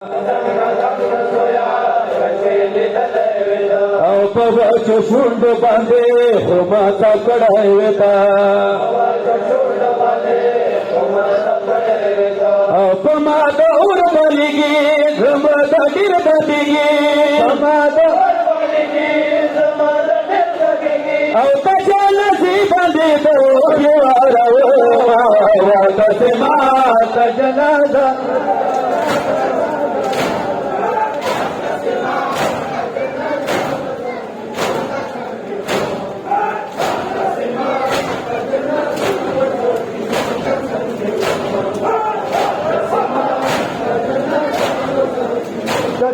अपवाच शुंड बांधे होमाचा कडायवेता अपमाद उर्बलिगी धमद गिरदलिगी अवकाशाला सी बांधे तो वाकसे माता जनादा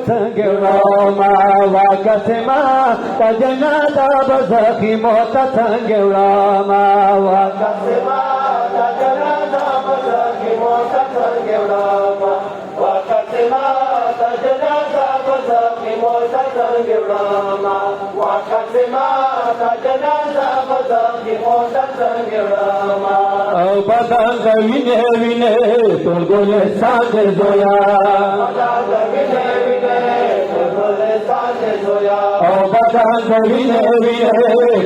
Tangeulama wakasema tajanada bazaki mota tangeulama wakasema tajanada bazaki mota tangeulama wakasema tajanada bazaki mota tangeulama wakasema tajanada bazaki mota tangeulama badanga vine vine tolgole sage zoya badanga vine badanga vine vine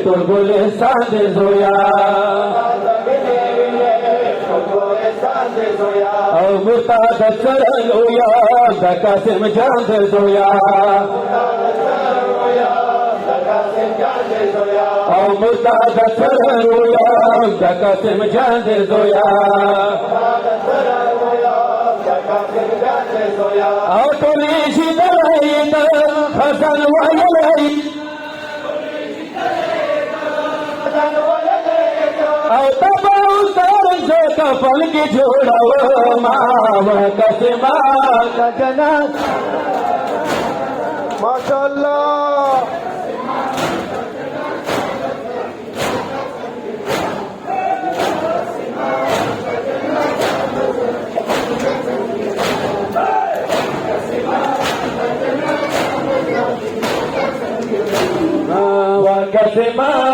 tolgole sage zoya murta dasaraloya dakasim jand zoya murta dasaraloya dakasim jand zoya Autorishi dalaita Hasan wayalai Autabau saran se kafal ki jodawa mawa kasma kajanat Mashallah wakasema